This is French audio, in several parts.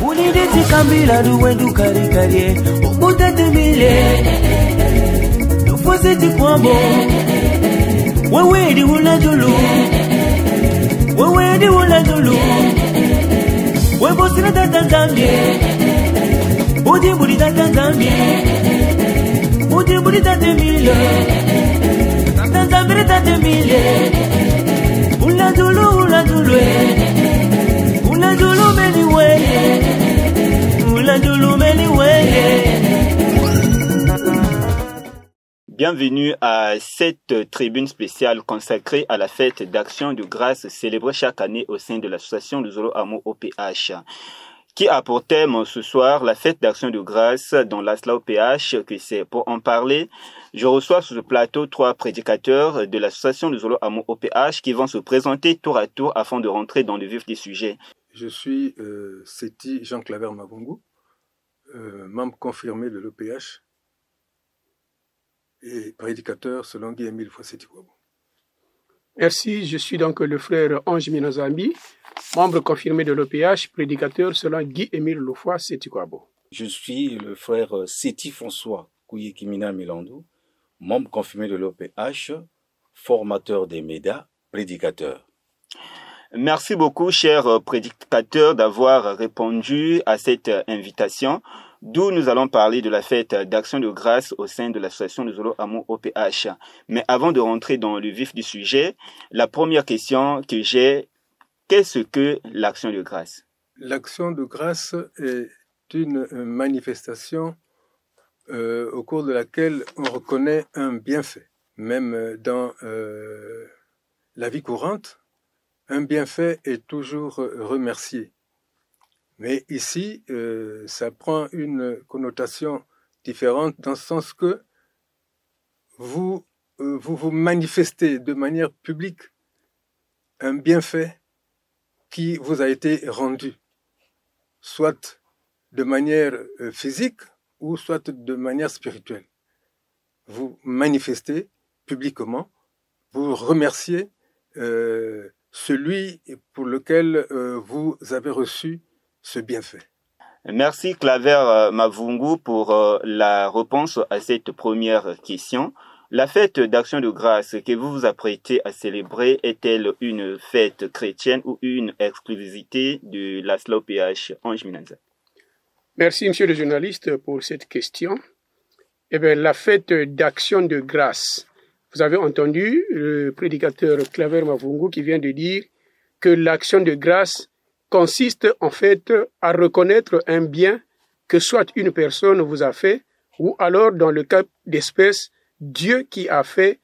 Unideti kambila duwendu kari kari Ubutete mile Nufoseti kwambo Wewedi uladulu Wewedi uladulu Webosina tata Zambie Udibudi tata Zambie Udibudi tata mile Tata Zambie tata mile Uladulu uladulu Uladulu meniwe Uladulu meniwe. Bienvenue à cette tribune spéciale consacrée à la fête d'action de grâce célébrée chaque année au sein de l'association de Zolo Amour OPH, qui a pour thème ce soir la fête d'action de grâce dans l'ASLA OPH. Que c'est pour en parler, je reçois sur ce plateau 3 prédicateurs de l'association de Zolo Amour OPH qui vont se présenter tour à tour afin de rentrer dans le vif du sujet. Je suis Seti Jean Claver Mavungu, membre confirmé de l'OPH et prédicateur selon Guy-Émile Fossetikwabo. Merci, je suis donc le frère Ange Minazambi, membre confirmé de l'OPH, prédicateur selon Guy-Émile Fossetikwabo. Je suis le frère Seti François Kouyekimina Milandou, membre confirmé de l'OPH, formateur des MEDA, prédicateur. Merci beaucoup, chers prédicateurs, d'avoir répondu à cette invitation, d'où nous allons parler de la fête d'action de grâce au sein de l'association de Zolo Amour OPH. Mais avant de rentrer dans le vif du sujet, la première question que j'ai, qu'est-ce que l'action de grâce? L'action de grâce est une manifestation au cours de laquelle on reconnaît un bienfait. Même dans la vie courante, un bienfait est toujours remercié. Mais ici, ça prend une connotation différente dans le sens que vous vous manifestez de manière publique un bienfait qui vous a été rendu, soit de manière physique ou soit de manière spirituelle. Vous manifestez publiquement, vous remerciez celui pour lequel vous avez reçu ce bienfait. Merci Claver Mavungu pour la réponse à cette première question. La fête d'action de grâce que vous vous apprêtez à célébrer est-elle une fête chrétienne ou une exclusivité de l'ASLA OPH? Ange Minanza. Merci, monsieur le journaliste, pour cette question. Eh bien, la fête d'action de grâce. Vous avez entendu le prédicateur Claver Mavungu qui vient de dire que l'action de grâce consiste en fait à reconnaître un bien que soit une personne vous a fait, ou alors dans le cas d'espèce, Dieu qui a fait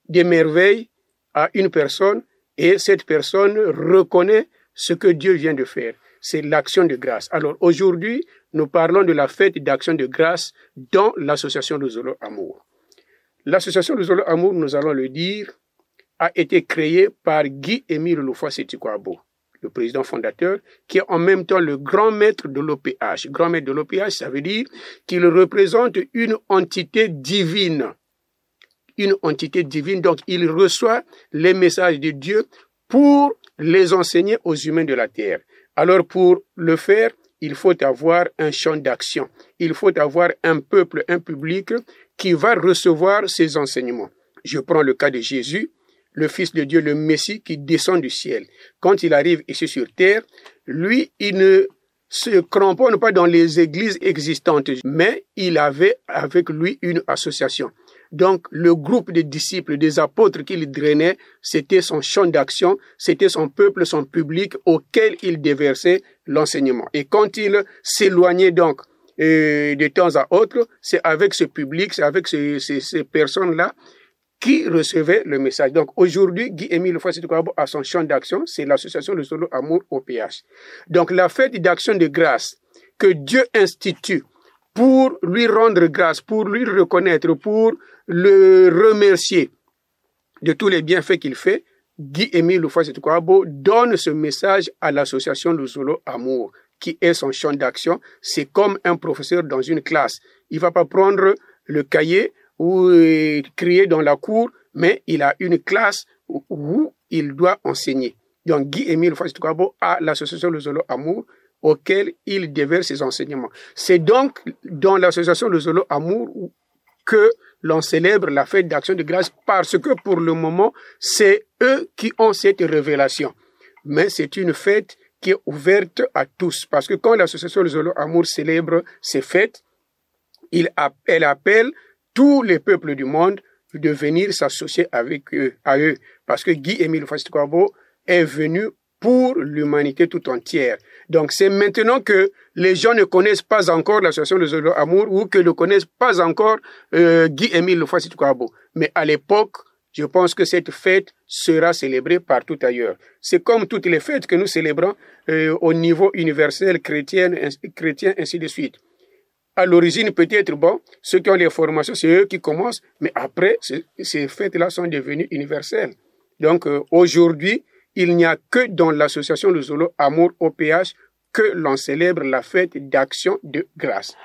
des merveilles à une personne et cette personne reconnaît ce que Dieu vient de faire. C'est l'action de grâce. Alors aujourd'hui, nous parlons de la fête d'action de grâce dans l'association de Zolo Amour. L'association de Zolo Amour, nous allons le dire, a été créée par Guy-Émile Fossetikwabo, le président fondateur, qui est en même temps le grand maître de l'OPH. Grand maître de l'OPH, ça veut dire qu'il représente une entité divine. Une entité divine, donc il reçoit les messages de Dieu pour les enseigner aux humains de la terre. Alors pour le faire, il faut avoir un champ d'action. Il faut avoir un peuple, un public qui va recevoir ces enseignements. Je prends le cas de Jésus, le Fils de Dieu, le Messie qui descend du ciel. Quand il arrive ici sur terre, lui, il ne se cramponne pas dans les églises existantes, mais il avait avec lui une association. Donc, le groupe de disciples, des apôtres qu'il drainait, c'était son champ d'action, c'était son peuple, son public auquel il déversait l'enseignement. Et quand il s'éloignait donc de temps à autre, c'est avec ce public, c'est avec ces personnes-là qui recevait le message. Donc aujourd'hui, Guy-Émile Fossetikwabo a son champ d'action, c'est l'association de Zolo Amour OPH. Donc la fête d'action de grâce que Dieu institue pour lui rendre grâce, pour lui reconnaître, pour le remercier de tous les bienfaits qu'il fait, Guy-Émile Fossetikwabo donne ce message à l'association de Zolo Amour, qui est son champ d'action. C'est comme un professeur dans une classe. Il ne va pas prendre le cahier ou crier dans la cour, mais il a une classe où il doit enseigner. Donc Guy-Émile Fossetikwabo a l'association de Zolo Amour auquel il déverse ses enseignements. C'est donc dans l'association de Zolo Amour que l'on célèbre la fête d'action de grâce parce que pour le moment, c'est eux qui ont cette révélation. Mais c'est une fête qui est ouverte à tous parce que quand l'association de Zolo Amour célèbre ces fêtes, elle appelle tous les peuples du monde de venir s'associer avec eux, à eux. Parce que Guy-Émile Houphouët-Boigny est venu pour l'humanité tout entière. Donc c'est maintenant que les gens ne connaissent pas encore l'association de Zolo Amour ou que ne connaissent pas encore Guy-Émile Houphouët-Boigny. Mais à l'époque, je pense que cette fête sera célébrée partout ailleurs. C'est comme toutes les fêtes que nous célébrons au niveau universel, chrétien, ainsi de suite. À l'origine, peut-être, bon, ceux qui ont les formations, c'est eux qui commencent, mais après, ces fêtes-là sont devenues universelles. Donc, aujourd'hui, il n'y a que dans l'association de Zolo Amour OPH que l'on célèbre la fête d'action de grâce.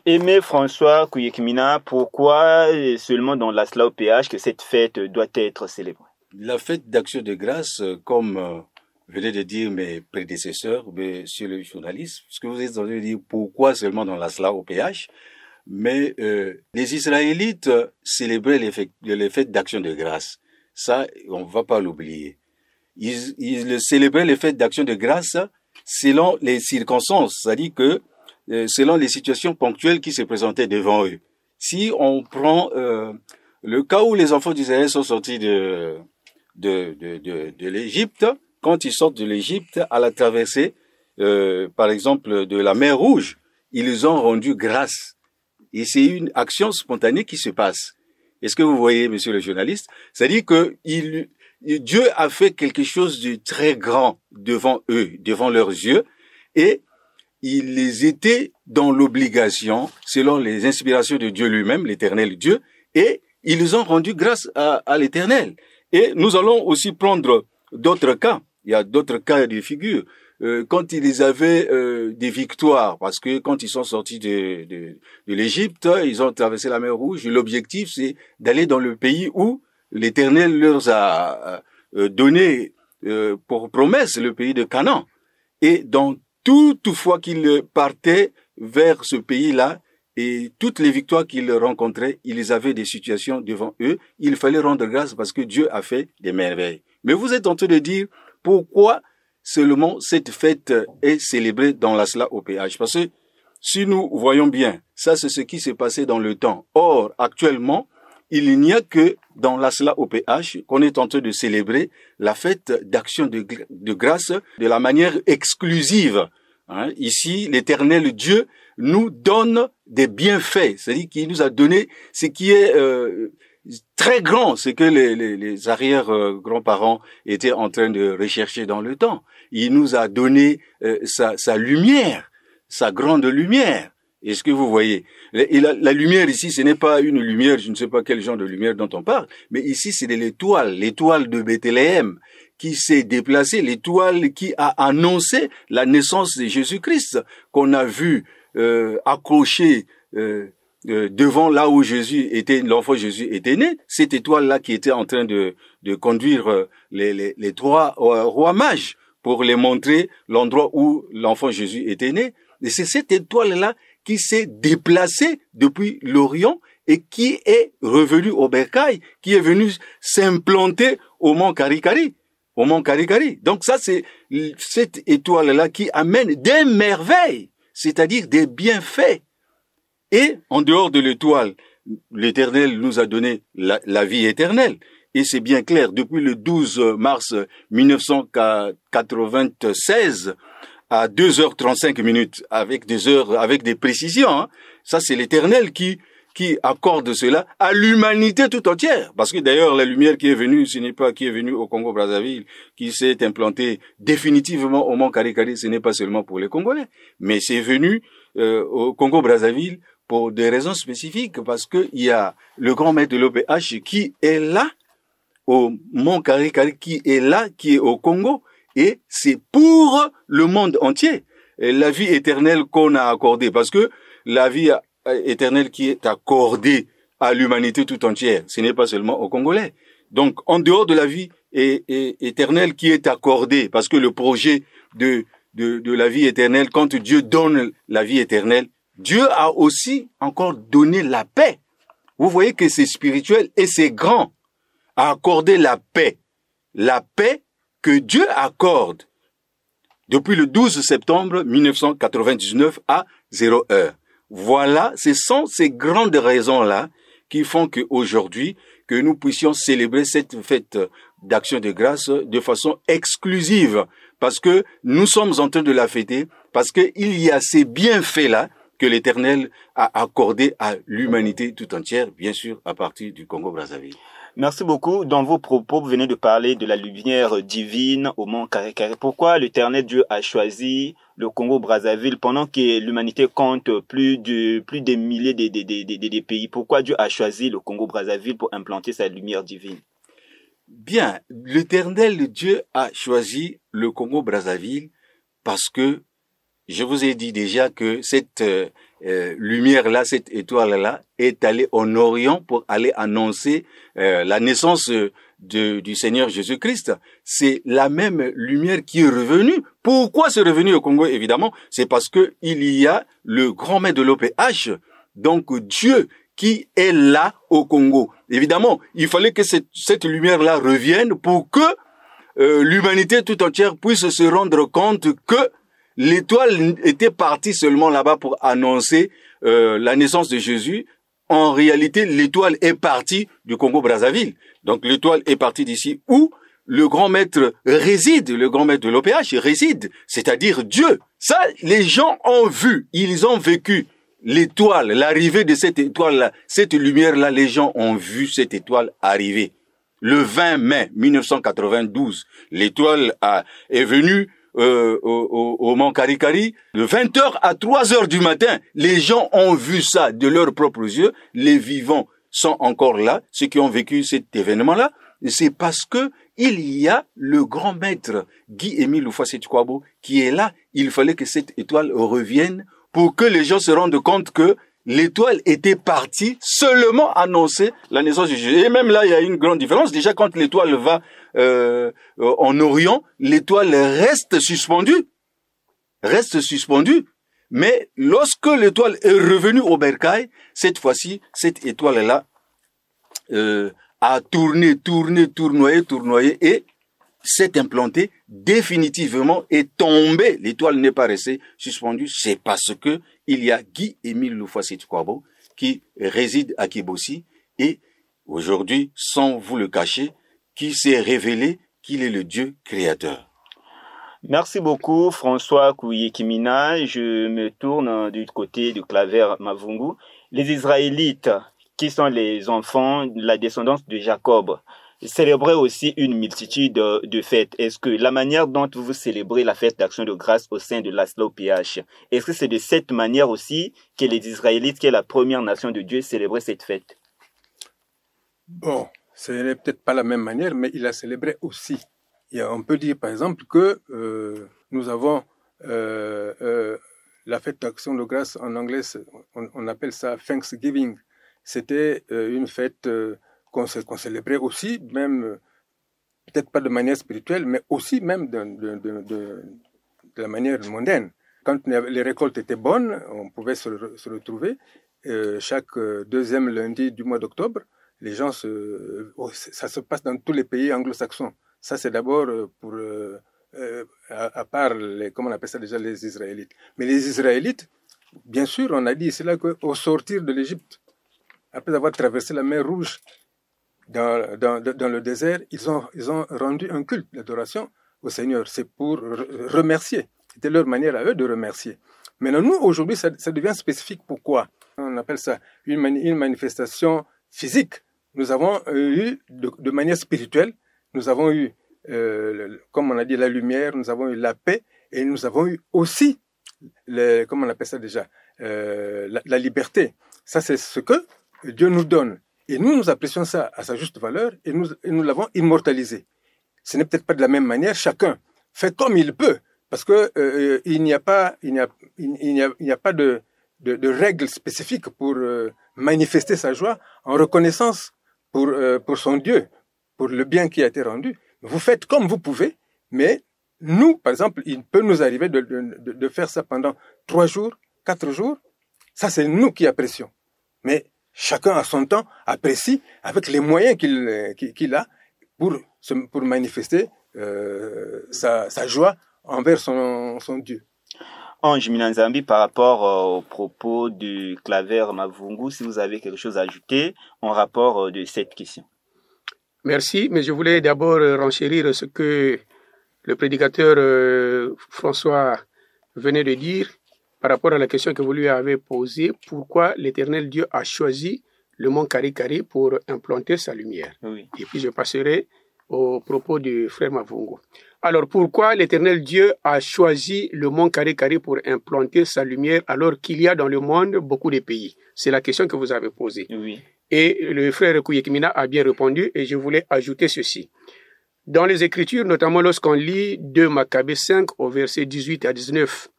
Aimé François Kouyekimina, pourquoi seulement dans la SLA OPH que cette fête doit être célébrée? La fête d'action de grâce, comme venaient de dire mes prédécesseurs, monsieur le journaliste, ce que vous êtes en train de dire, pourquoi seulement dans la SLA OPH? Mais les Israélites célébraient les fêtes d'action de grâce. Ça, on ne va pas l'oublier. Ils célébraient les fêtes d'action de grâce selon les circonstances, c'est-à-dire que selon les situations ponctuelles qui se présentaient devant eux. Si on prend le cas où les enfants d'Israël sont sortis de l'Égypte, quand ils sortent de l'Égypte à la traversée, par exemple, de la mer Rouge, ils ont rendu grâce. Et c'est une action spontanée qui se passe. Est-ce que vous voyez, monsieur le journaliste? C'est-à-dire que Dieu a fait quelque chose de très grand devant eux, devant leurs yeux, et ils étaient dans l'obligation, selon les inspirations de Dieu lui-même, l'éternel Dieu, et ils ont rendu grâce à l'éternel. Et nous allons aussi prendre d'autres cas. Il y a d'autres cas de figure. Quand ils avaient des victoires, parce que quand ils sont sortis de l'Égypte, ils ont traversé la mer Rouge. L'objectif, c'est d'aller dans le pays où l'Éternel leur a donné pour promesse le pays de Canaan. Et dans toutefois qu'ils partaient vers ce pays-là, et toutes les victoires qu'ils rencontraient, ils avaient des situations devant eux. Il fallait rendre grâce parce que Dieu a fait des merveilles. Mais vous êtes en train de dire pourquoi seulement cette fête est célébrée dans la SLA OPH. Parce que si nous voyons bien, ça c'est ce qui s'est passé dans le temps. Or, actuellement, il n'y a que dans la SLA OPH qu'on est en train de célébrer la fête d'action de grâce de la manière exclusive. Ici, l'éternel Dieu nous donne des bienfaits, c'est-à-dire qu'il nous a donné ce qui est très grand, ce que les arrière-grands-parents étaient en train de rechercher dans le temps. Il nous a donné sa lumière, sa grande lumière. Est-ce que vous voyez? Et la lumière ici, ce n'est pas une lumière, je ne sais pas quel genre de lumière dont on parle, mais ici c'est l'étoile de Bethléem qui s'est déplacée, l'étoile qui a annoncé la naissance de Jésus-Christ, qu'on a vu accroché devant là où l'enfant Jésus était né. Cette étoile-là qui était en train de conduire les trois rois mages pour les montrer l'endroit où l'enfant Jésus était né. Et c'est cette étoile-là qui s'est déplacée depuis l'Orient et qui est revenue au Bercail, qui est venue s'implanter au mont Karikari. Donc ça, c'est cette étoile-là qui amène des merveilles, c'est-à-dire des bienfaits. Et en dehors de l'étoile, l'Éternel nous a donné la vie éternelle. Et c'est bien clair, depuis le 12 mars 1996, à 2h35 avec des précisions, ça c'est l'Éternel qui accorde cela à l'humanité tout entière. Parce que d'ailleurs, la lumière qui est venue, ce n'est pas qui est venue au Congo-Brazzaville, qui s'est implantée définitivement au mont Karikari, ce n'est pas seulement pour les Congolais, mais c'est venu au Congo-Brazzaville pour des raisons spécifiques, parce que il y a le grand maître de l'OPH qui est là, au mont Karikari, qui est au Congo, et c'est pour le monde entier. Et la vie éternelle qu'on a accordée, parce que la vie éternelle qui est accordée à l'humanité tout entière, ce n'est pas seulement aux Congolais. Donc, en dehors de la vie éternelle qui est accordée, parce que le projet de de la vie éternelle, quand Dieu donne la vie éternelle, Dieu a aussi encore donné la paix. Vous voyez que c'est spirituel et c'est grand à accorder la paix. La paix que Dieu accorde depuis le 12 septembre 1999 à 0 heure. Voilà, ce sont ces grandes raisons-là qui font qu'aujourd'hui, que nous puissions célébrer cette fête d'action de grâce de façon exclusive, parce que nous sommes en train de la fêter, parce qu'il y a ces bienfaits-là que l'Éternel a accordés à l'humanité tout entière, bien sûr, à partir du Congo-Brazzaville. Merci beaucoup. Dans vos propos, vous venez de parler de la lumière divine au mont Carré-Carré. Pourquoi l'Éternel Dieu a choisi le Congo-Brazzaville pendant que l'humanité compte plus des milliers de pays? Pourquoi Dieu a choisi le Congo-Brazzaville pour implanter sa lumière divine? Bien, l'Éternel Dieu a choisi le Congo-Brazzaville parce que je vous ai dit déjà que cette lumière-là, cette étoile-là, est allée en Orient pour aller annoncer la naissance du Seigneur Jésus-Christ. C'est la même lumière qui est revenue. Pourquoi c'est revenu au Congo, évidemment? C'est parce que il y a le grand maître de l'OPH, donc Dieu, qui est là au Congo. Évidemment, il fallait que cette lumière-là revienne pour que l'humanité tout entière puisse se rendre compte que l'étoile était partie seulement là-bas pour annoncer la naissance de Jésus. En réalité, l'étoile est partie du Congo-Brazzaville. Donc l'étoile est partie d'ici où le grand maître réside, le grand maître de l'OPH réside, c'est-à-dire Dieu. Ça, les gens ont vu, ils ont vécu l'étoile, l'arrivée de cette étoile-là, cette lumière-là, les gens ont vu cette étoile arriver. Le 20 mai 1992, l'étoile est venue au mont Carré-Carré, de 20h à 3h du matin, les gens ont vu ça de leurs propres yeux, les vivants sont encore là, ceux qui ont vécu cet événement-là, c'est parce que il y a le grand maître Guy-Émile Houphouët-Boigny qui est là, il fallait que cette étoile revienne pour que les gens se rendent compte que l'étoile était partie seulement annoncer la naissance de Jésus. Et même là, il y a une grande différence. Déjà, quand l'étoile va en Orient, l'étoile reste suspendue. Mais lorsque l'étoile est revenue au Bercail, cette fois-ci, cette étoile-là a tournoyé et s'est implantée définitivement et tombée. L'étoile n'est pas restée suspendue. C'est parce que il y a Guy-Émile Houphouët-Boigny qui réside à Kibossi et aujourd'hui, sans vous le cacher, qui s'est révélé qu'il est le Dieu créateur. Merci beaucoup, François Kouyekimina. Je me tourne du côté du Claver Mavungu. Les Israélites, qui sont les enfants de la descendance de Jacob, célébraient aussi une multitude de fêtes. Est-ce que la manière dont vous célébrez la fête d'action de grâce au sein de l'ASLA-OPH, est-ce que c'est de cette manière aussi que les Israélites, qui est la première nation de Dieu, célébraient cette fête? Bon, ce n'est peut-être pas la même manière, mais il a célébré aussi. Et on peut dire par exemple que nous avons la fête d'action de grâce en anglais, on appelle ça Thanksgiving. C'était une fête qu'on célébrait aussi, même peut-être pas de manière spirituelle, mais aussi même de la manière mondaine. Quand les récoltes étaient bonnes, on pouvait se retrouver chaque deuxième lundi du mois d'octobre. Les gens ça se passe dans tous les pays anglo-saxons. Ça, c'est d'abord pour à part comment on appelle ça déjà, les Israélites. Mais les Israélites, bien sûr, on a dit c'est là qu'au sortir de l'Égypte, après avoir traversé la mer Rouge dans le désert, ils ont rendu un culte d'adoration au Seigneur. C'est pour remercier. C'était leur manière à eux de remercier. Maintenant, nous, aujourd'hui, ça devient spécifique. Pourquoi? On appelle ça une manifestation physique. Nous avons eu, de manière spirituelle, nous avons eu, comme on a dit, la lumière, nous avons eu la paix, et nous avons eu aussi, comment on appelle ça déjà, la liberté. Ça, c'est ce que Dieu nous donne. Et nous apprécions ça à sa juste valeur, et nous l'avons immortalisé. Ce n'est peut-être pas de la même manière, chacun fait comme il peut, parce que il n'y a pas de règles spécifiques pour manifester sa joie en reconnaissance pour son Dieu, pour le bien qui a été rendu. Vous faites comme vous pouvez, mais nous, par exemple, il peut nous arriver de faire ça pendant 3 jours, 4 jours. Ça, c'est nous qui apprécions. Mais chacun à son temps apprécie avec les moyens qu'il a pour manifester sa joie envers son Dieu. Ange Minanzambi, par rapport au propos du Claver Mavungu, si vous avez quelque chose à ajouter en rapport de cette question. Merci, mais je voulais d'abord renchérir ce que le prédicateur François venait de dire par rapport à la question que vous lui avez posée. Pourquoi l'Éternel Dieu a choisi le mont Kari-Kari pour implanter sa lumière? Oui. Et puis je passerai au propos du frère Mavungu. Alors, pourquoi l'Éternel Dieu a choisi le mont Kari-Kari pour implanter sa lumière alors qu'il y a dans le monde beaucoup de pays? C'est la question que vous avez posée. Oui. Et le frère Kouyekimina a bien répondu et je voulais ajouter ceci. Dans les Écritures, notamment lorsqu'on lit 2 Maccabées 5 au verset 18 à 19,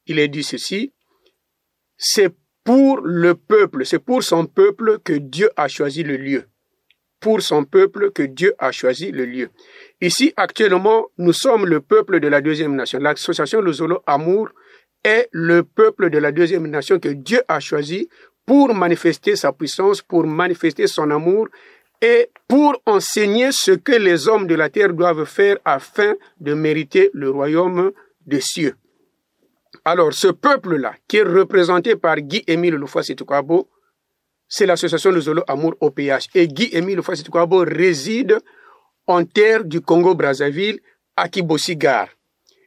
il est dit ceci: c'est pour le peuple, c'est pour son peuple que Dieu a choisi le lieu. Pour son peuple que Dieu a choisi le lieu. Ici, actuellement, nous sommes le peuple de la deuxième nation. L'association Luzolo Amour est le peuple de la deuxième nation que Dieu a choisi pour manifester sa puissance, pour manifester son amour et pour enseigner ce que les hommes de la terre doivent faire afin de mériter le royaume des cieux. Alors, ce peuple-là, qui est représenté par Guy-Émile Lufwasi-Tukwabo, c'est l'association Luzolo Amour OPH. Et Guy-Émile Lufwasi-Tukwabo réside en terre du Congo-Brazzaville, à Kibossigar.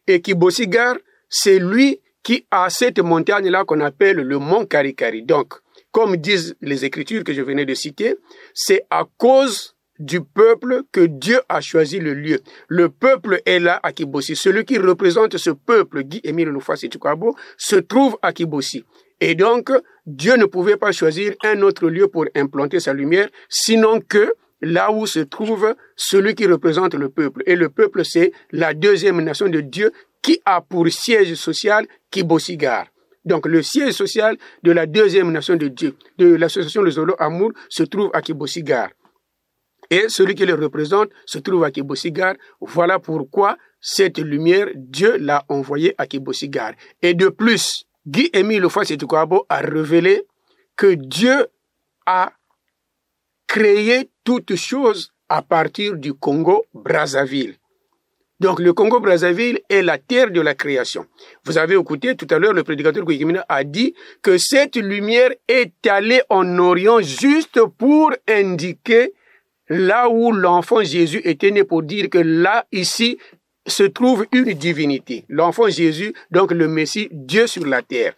Et Kibossigar, c'est lui qui a cette montagne-là qu'on appelle le mont Kari-Kari. Donc, comme disent les Écritures que je venais de citer, c'est à cause du peuple que Dieu a choisi le lieu. Le peuple est là à Kibossi. Celui qui représente ce peuple, Guy-Émile Lufwasi-Tukwabo, se trouve à Kibossi. Et donc, Dieu ne pouvait pas choisir un autre lieu pour implanter sa lumière, sinon que là où se trouve celui qui représente le peuple. Et le peuple, c'est la deuxième nation de Dieu qui a pour siège social Kibossigar. Donc, le siège social de la deuxième nation de Dieu, de l'association Luzolo Amour, se trouve à Kibossigar. Et celui qui le représente se trouve à Kibossigar. Voilà pourquoi cette lumière, Dieu l'a envoyée à Kibossigar. Et de plus, Guy-Émile Lufwasi-Tukwabo a révélé que Dieu a créé toutes choses à partir du Congo-Brazzaville. Donc le Congo-Brazzaville est la terre de la création. Vous avez écouté tout à l'heure, le prédicateur Kouyekimina a dit que cette lumière est allée en Orient juste pour indiquer là où l'enfant Jésus était né, pour dire que là, ici, se trouve une divinité. L'enfant Jésus, donc le Messie, Dieu sur la terre.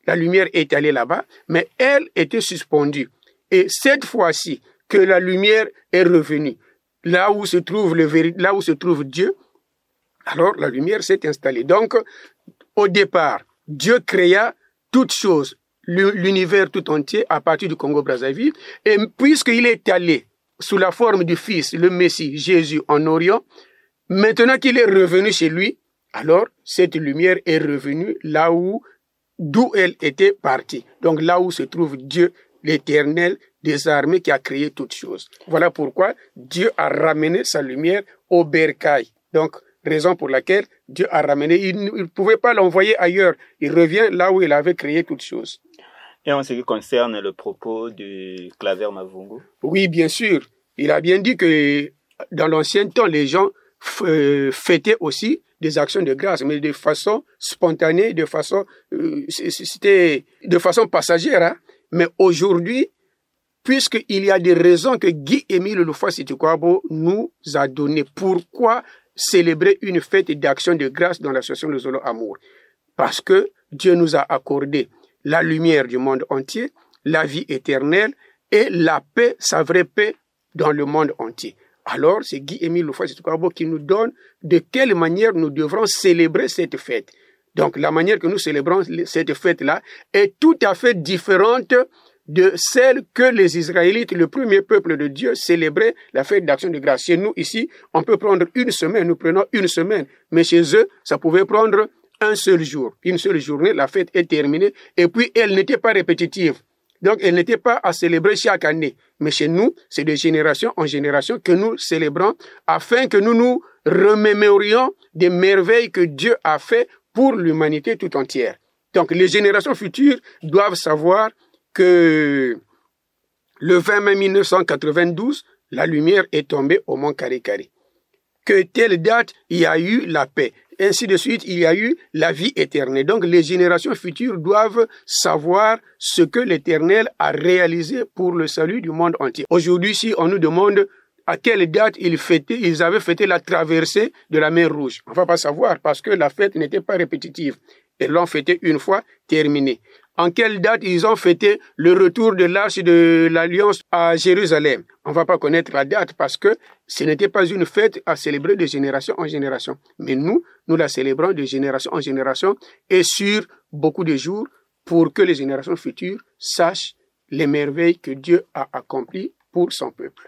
La lumière est allée là-bas, mais elle était suspendue. Et cette fois-ci, que la lumière est revenue, là où se trouve Dieu, alors la lumière s'est installée. Donc, au départ, Dieu créa toutes choses, l'univers tout entier à partir du Congo-Brazzaville. Et puisqu'il est allé sous la forme du Fils, le Messie, Jésus, en Orient, maintenant qu'il est revenu chez lui, alors cette lumière est revenue là d'où elle était partie. Donc là où se trouve Dieu, l'Éternel des armées qui a créé toutes choses. Voilà pourquoi Dieu a ramené sa lumière au bercail. Donc, raison pour laquelle Dieu a ramené. Il ne pouvait pas l'envoyer ailleurs. Il revient là où il avait créé toutes choses. Et en ce qui concerne le propos du Claver Mavungu? Oui, bien sûr. Il a bien dit que dans l'ancien temps, les gens fêtaient aussi des actions de grâce, mais de façon spontanée, c'était de façon passagère. Hein? Mais aujourd'hui, puisqu'il y a des raisons que Guy-Émile Lufwasi-Tukwabo nous a données, pourquoi célébrer une fête d'action de grâce dans l'association Luzolo Amour? Parce que Dieu nous a accordé la lumière du monde entier, la vie éternelle et la paix, sa vraie paix dans le monde entier. Alors, c'est Guy-Émile Lufwasi-Tukwabo qui nous donne de quelle manière nous devrons célébrer cette fête. Donc, la manière que nous célébrons cette fête-là est tout à fait différente de celle que les Israélites, le premier peuple de Dieu, célébraient la fête d'action de grâce. Chez nous, ici, on peut prendre une semaine, nous prenons une semaine, mais chez eux, ça pouvait prendre un seul jour, une seule journée, la fête est terminée, et puis elle n'était pas répétitive. Donc, elle n'était pas à célébrer chaque année. Mais chez nous, c'est de génération en génération que nous célébrons afin que nous nous remémorions des merveilles que Dieu a fait pour l'humanité tout entière. Donc, les générations futures doivent savoir que le 20 mai 1992, la lumière est tombée au mont Karikari. Que telle date, il y a eu la paix. Ainsi de suite, il y a eu la vie éternelle. Donc, les générations futures doivent savoir ce que l'Éternel a réalisé pour le salut du monde entier. Aujourd'hui, si on nous demande à quelle date ils avaient fêté la traversée de la mer Rouge, on ne va pas savoir parce que la fête n'était pas répétitive. Ils l'ont fêté une fois, terminé. En quelle date ils ont fêté le retour de l'arche de l'Alliance à Jérusalem? On ne va pas connaître la date parce que ce n'était pas une fête à célébrer de génération en génération. Mais nous la célébrons de génération en génération et sur beaucoup de jours pour que les générations futures sachent les merveilles que Dieu a accomplies pour son peuple.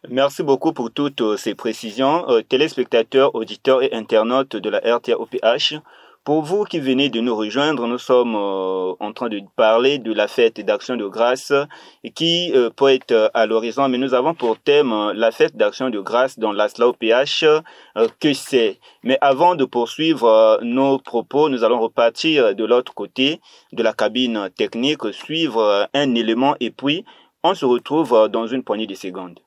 Merci beaucoup pour toutes ces précisions. Téléspectateurs, auditeurs et internautes de la RTOPH, pour vous qui venez de nous rejoindre, nous sommes en train de parler de la fête d'action de grâce qui peut être à l'horizon, mais nous avons pour thème la fête d'action de grâce dans l'ASLA OPH, que c'est. Mais avant de poursuivre nos propos, nous allons repartir de l'autre côté de la cabine technique, suivre un élément et puis on se retrouve dans une poignée de secondes.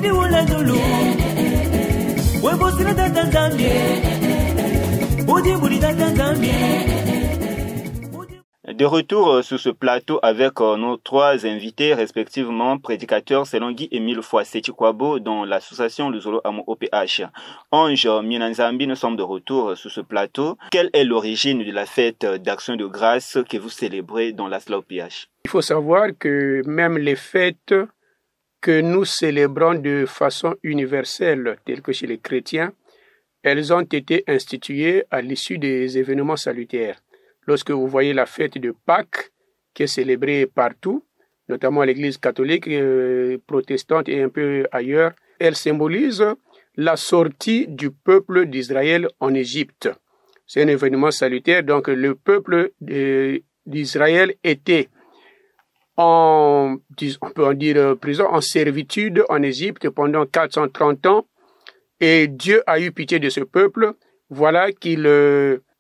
Wosidi wula dulu. Webosira tata Zambie. Odi budi tata Zambie. De retour sur ce plateau avec nos trois invités, respectivement prédicateurs selon Guy-Émile Foissé-Chikwabo, dans l'association Luzolo Amo OPH. Ange Miananzambi, nous sommes de retour sur ce plateau. Quelle est l'origine de la fête d'action de grâce que vous célébrez dans la OPH? Il faut savoir que même les fêtes que nous célébrons de façon universelle, telles que chez les chrétiens, elles ont été instituées à l'issue des événements salutaires. Lorsque vous voyez la fête de Pâques, qui est célébrée partout, notamment à l'église catholique, protestante et un peu ailleurs, elle symbolise la sortie du peuple d'Israël en Égypte. C'est un événement salutaire, donc le peuple d'Israël était on peut en dire prison, en servitude en Égypte pendant 430 ans, et Dieu a eu pitié de ce peuple. Voilà qu'il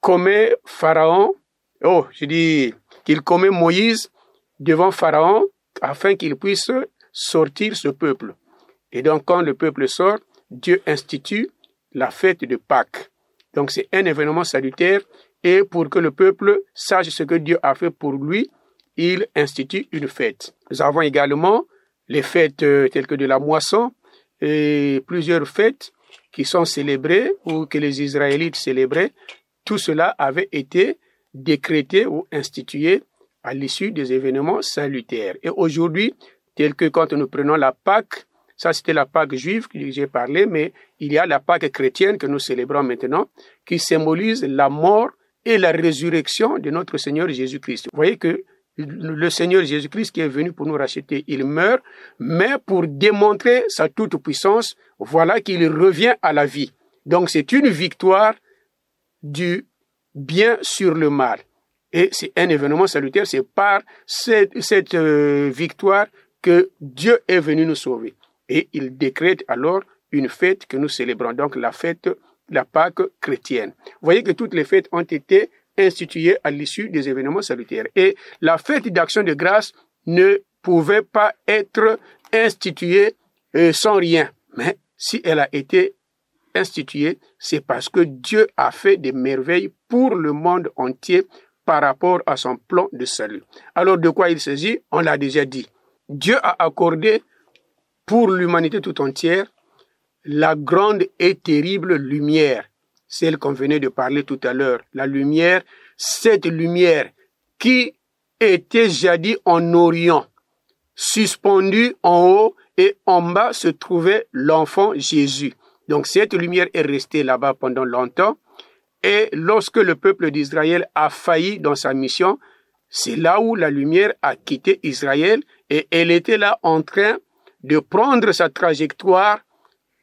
commet Pharaon, qu'il commet Moïse devant Pharaon afin qu'il puisse sortir ce peuple. Et donc, quand le peuple sort, Dieu institue la fête de Pâques. Donc, c'est un événement salutaire, et pour que le peuple sache ce que Dieu a fait pour lui, il institue une fête. Nous avons également les fêtes telles que de la moisson et plusieurs fêtes qui sont célébrées ou que les Israélites célébraient. Tout cela avait été décrété ou institué à l'issue des événements salutaires. Et aujourd'hui, tel que quand nous prenons la Pâque, ça c'était la Pâque juive que j'ai parlé, mais il y a la Pâque chrétienne que nous célébrons maintenant, qui symbolise la mort et la résurrection de notre Seigneur Jésus-Christ. Vous voyez que le Seigneur Jésus-Christ qui est venu pour nous racheter, il meurt, mais pour démontrer sa toute-puissance, voilà qu'il revient à la vie. Donc c'est une victoire du bien sur le mal. Et c'est un événement salutaire, c'est par cette victoire que Dieu est venu nous sauver. Et il décrète alors une fête que nous célébrons, donc la fête, la Pâque chrétienne. Vous voyez que toutes les fêtes ont été instituées à l'issue des événements salutaires. Et la fête d'action de grâce ne pouvait pas être instituée sans rien. Mais si elle a été instituée, c'est parce que Dieu a fait des merveilles pour le monde entier par rapport à son plan de salut. Alors de quoi il s'agit? On l'a déjà dit. Dieu a accordé pour l'humanité tout entière la grande et terrible lumière, celle qu'on venait de parler tout à l'heure. La lumière, cette lumière qui était jadis en Orient, suspendue en haut, et en bas se trouvait l'enfant Jésus. Donc cette lumière est restée là-bas pendant longtemps, et lorsque le peuple d'Israël a failli dans sa mission, c'est là où la lumière a quitté Israël, et elle était là en train de prendre sa trajectoire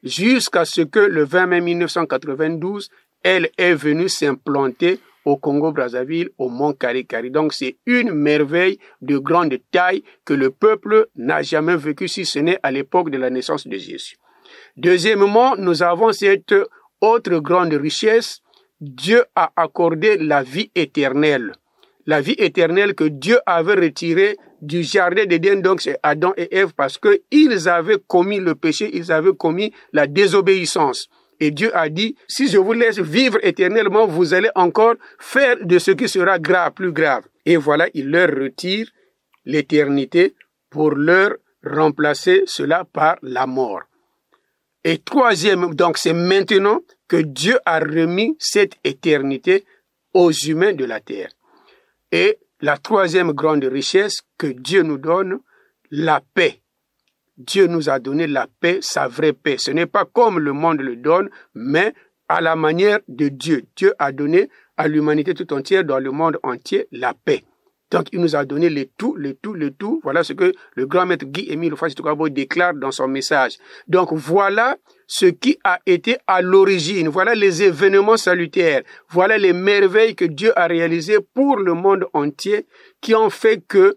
jusqu'à ce que le 20 mai 1992, elle est venue s'implanter au Congo-Brazzaville, au mont Kari-Kari. Donc c'est une merveille de grande taille que le peuple n'a jamais vécu, si ce n'est à l'époque de la naissance de Jésus. Deuxièmement, nous avons cette autre grande richesse. Dieu a accordé la vie éternelle. La vie éternelle que Dieu avait retirée du jardin d'Éden, donc c'est Adam et Ève, parce qu'ils avaient commis le péché, ils avaient commis la désobéissance. Et Dieu a dit, si je vous laisse vivre éternellement, vous allez encore faire de ce qui sera grave, plus grave. Et voilà, il leur retire l'éternité pour leur remplacer cela par la mort. Et troisième, donc c'est maintenant que Dieu a remis cette éternité aux humains de la terre. Et la troisième grande richesse que Dieu nous donne, la paix. Dieu nous a donné la paix, sa vraie paix. Ce n'est pas comme le monde le donne, mais à la manière de Dieu. Dieu a donné à l'humanité tout entière, dans le monde entier, la paix. Donc, il nous a donné le tout. Voilà ce que le grand maître Guy-Émile Foissé-Chikwabo déclare dans son message. Donc, voilà ce qui a été à l'origine. Voilà les événements salutaires. Voilà les merveilles que Dieu a réalisées pour le monde entier, qui ont fait que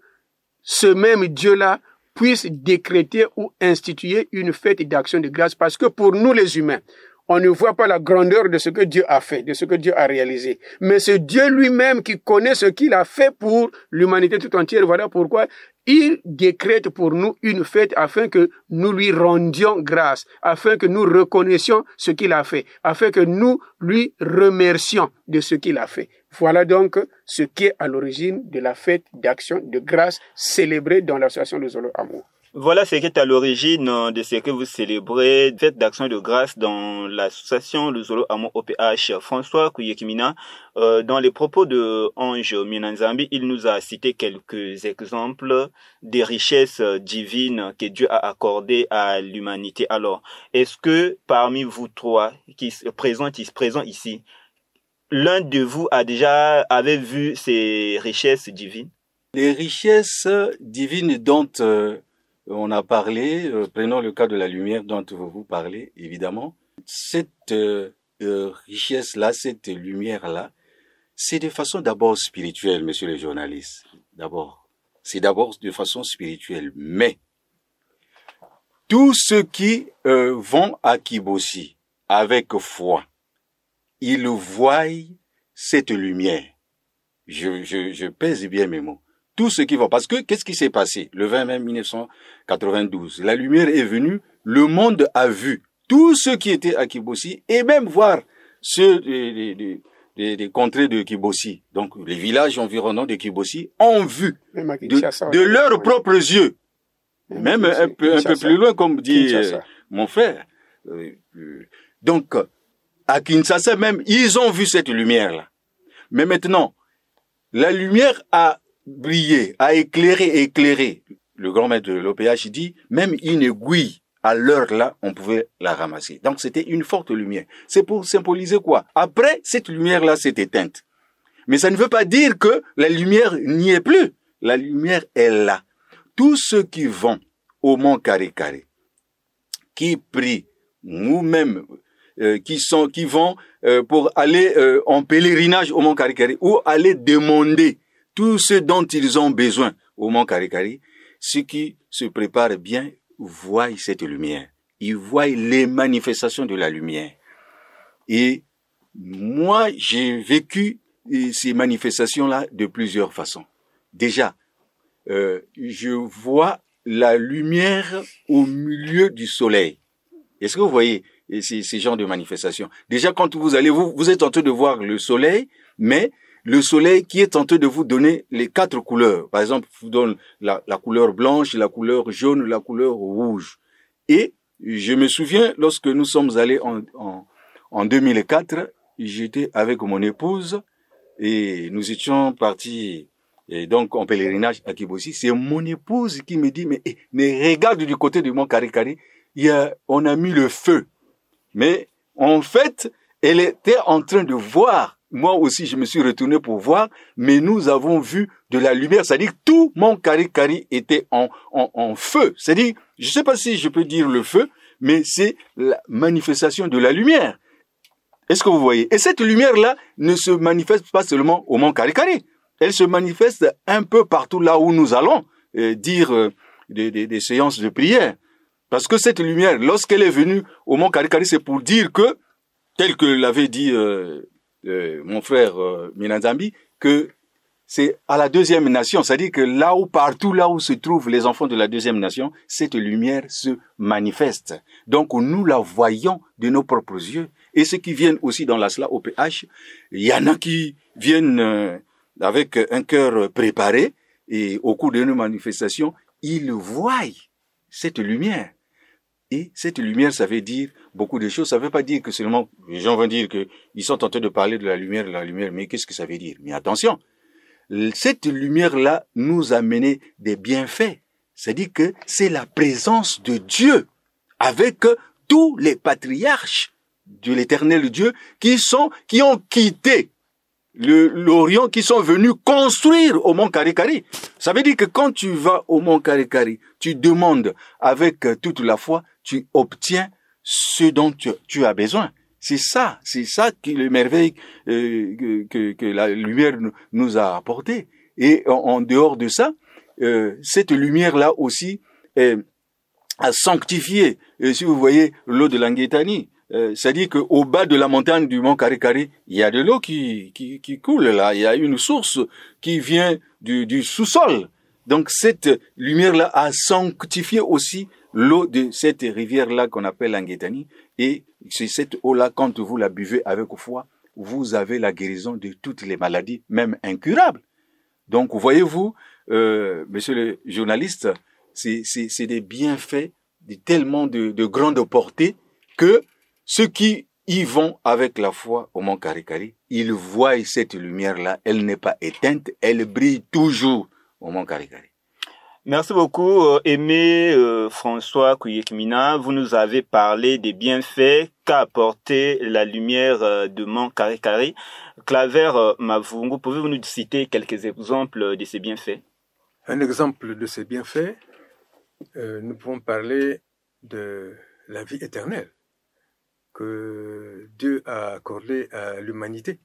ce même Dieu-là puisse décréter ou instituer une fête d'action de grâce. Parce que pour nous les humains, on ne voit pas la grandeur de ce que Dieu a fait, de ce que Dieu a réalisé. Mais c'est Dieu lui-même qui connaît ce qu'il a fait pour l'humanité tout entière. Voilà pourquoi il décrète pour nous une fête afin que nous lui rendions grâce, afin que nous reconnaissions ce qu'il a fait, afin que nous lui remercions de ce qu'il a fait. Voilà donc ce qui est à l'origine de la fête d'action de grâce célébrée dans l'association de Zolo Amour. Voilà ce qui est à l'origine de ce que vous célébrez, fête d'action de grâce dans l'association Le Zolo Amour OPH. François Kuyekimina, dans les propos de Ange Minanzambi, il nous a cité quelques exemples des richesses divines que Dieu a accordées à l'humanité. Alors, est-ce que parmi vous trois qui sont présents ici, l'un de vous avait vu ces richesses divines? Les richesses divines dont on a parlé, prenons le cas de la lumière dont vous parlez, évidemment. Cette richesse-là, cette lumière-là, c'est de façon d'abord spirituelle, monsieur le journaliste. C'est d'abord de façon spirituelle. Mais tous ceux qui vont à Kibossi avec foi, ils voient cette lumière. Je pèse bien mes mots. Tous ceux qui vont, parce que qu'est-ce qui s'est passé le 20 mai 1992? La lumière est venue, le monde a vu tous ceux qui étaient à Kibossi et même voir ceux des contrées de Kibossi, donc les villages environnants de Kibossi, ont vu de leurs propres yeux, même un peu plus loin, comme dit mon frère. Donc, à Kinshasa même, ils ont vu cette lumière-là. Mais maintenant, la lumière a brillé, a éclairé. Le grand maître de l'OPH dit, même une aiguille, à l'heure là, on pouvait la ramasser. Donc c'était une forte lumière. C'est pour symboliser quoi? Après, cette lumière-là s'est éteinte. Mais ça ne veut pas dire que la lumière n'y est plus. La lumière est là. Tous ceux qui vont au mont Karikari, qui prient, nous-mêmes, qui vont pour aller en pèlerinage au mont Karikari ou aller demander tout ce dont ils ont besoin au mont Karikari, ceux qui se préparent bien voient cette lumière. Ils voient les manifestations de la lumière. Et moi, j'ai vécu ces manifestations-là de plusieurs façons. Déjà, je vois la lumière au milieu du soleil. Est-ce que vous voyez ces genres de manifestations? Déjà, quand vous allez, vous êtes en train de voir le soleil, mais le soleil qui est en train de vous donner les 4 couleurs. Par exemple, vous donne la couleur blanche, la couleur jaune, la couleur rouge. Et je me souviens, lorsque nous sommes allés en 2004, j'étais avec mon épouse et nous étions partis donc en pèlerinage à Kibossi. C'est mon épouse qui me dit, mais regarde du côté du mont Karikari, on a mis le feu. Mais en fait, elle était en train de voir. Moi aussi, je me suis retourné pour voir, mais nous avons vu de la lumière. C'est-à-dire que tout mont Karikari était en feu. C'est-à-dire, je ne sais pas si je peux dire le feu, mais c'est la manifestation de la lumière. Est-ce que vous voyez? Et cette lumière-là ne se manifeste pas seulement au mont Karikari. Elle se manifeste un peu partout là où nous allons dire des séances de prière. Parce que cette lumière, lorsqu'elle est venue au mont Karikari, c'est pour dire que, tel que l'avait dit mon frère Minanzambi, que c'est à la deuxième nation, c'est-à-dire que partout là où se trouvent les enfants de la deuxième nation, cette lumière se manifeste. Donc nous la voyons de nos propres yeux. Et ceux qui viennent aussi dans la SLA OPH, il y en a qui viennent avec un cœur préparé, et au cours de nos manifestations, ils voient cette lumière. Et cette lumière, ça veut dire beaucoup de choses. Ça ne veut pas dire que seulement, les gens vont dire qu'ils sont en train de parler de la lumière, mais qu'est-ce que ça veut dire? Mais attention, cette lumière-là nous a mené des bienfaits. C'est-à-dire que c'est la présence de Dieu avec tous les patriarches de l'éternel Dieu qui ont quitté l'Orient, qui sont venus construire au mont Karikari. Ça veut dire que quand tu vas au mont Karikari, tu demandes avec toute la foi, tu obtiens ce dont tu as besoin. C'est ça qui est le merveille que la lumière nous a apporté. Et en dehors de ça, cette lumière-là aussi a sanctifié. Et si vous voyez l'eau de l'Anguétani, c'est-à-dire qu'au bas de la montagne du mont Karikari, il y a de l'eau qui coule là. Il y a une source qui vient du sous-sol. Donc cette lumière-là a sanctifié aussi l'eau de cette rivière-là qu'on appelle Anguétani. Et c'est cette eau-là, quand vous la buvez avec foi, vous avez la guérison de toutes les maladies, même incurables. Donc, voyez-vous, monsieur le journaliste, c'est des bienfaits tellement de grande portée que ceux qui y vont avec la foi au Mont Karikari, ils voient cette lumière-là, elle n'est pas éteinte, elle brille toujours au Mont Karikari. Merci beaucoup, Aimé François Kouyekmina. Vous nous avez parlé des bienfaits qu'a apporté la lumière de Mont Karikari. Claver Mavungu, pouvez-vous nous citer quelques exemples de ces bienfaits? Un exemple de ces bienfaits, nous pouvons parler de la vie éternelle que Dieu a accordée à l'humanité.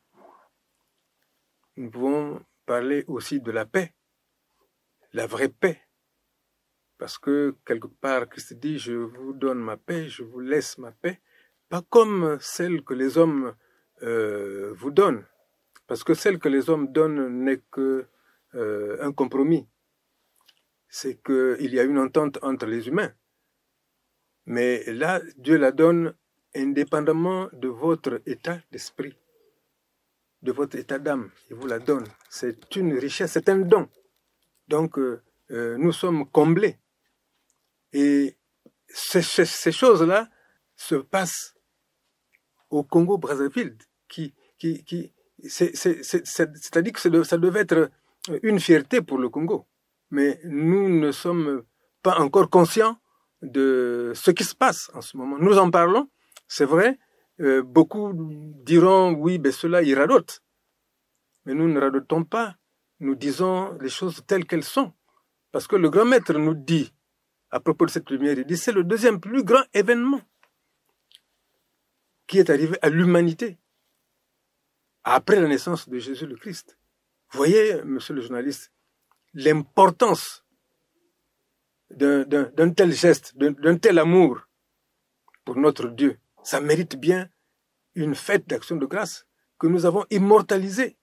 Nous pouvons parler aussi de la paix, la vraie paix. Parce que quelque part, Christ dit, je vous donne ma paix, je vous laisse ma paix, pas comme celle que les hommes vous donnent. Parce que celle que les hommes donnent n'est que un compromis. C'est qu'il y a une entente entre les humains. Mais là, Dieu la donne indépendamment de votre état d'esprit, de votre état d'âme. Il vous la donne. C'est une richesse, c'est un don. Donc, nous sommes comblés. Et ces choses-là se passent au Congo-Brazzaville, c'est-à-dire que ça devait être une fierté pour le Congo. Mais nous ne sommes pas encore conscients de ce qui se passe en ce moment. Nous en parlons, c'est vrai, beaucoup diront, oui, ben cela, ils radotent. Mais nous ne radotons pas, nous disons les choses telles qu'elles sont. Parce que le grand maître nous dit, à propos de cette lumière, il dit, c'est le deuxième plus grand événement qui est arrivé à l'humanité après la naissance de Jésus le Christ. Voyez, monsieur le journaliste, l'importance d'un tel geste, d'un tel amour pour notre Dieu. Ça mérite bien une fête d'action de grâce que nous avons immortalisée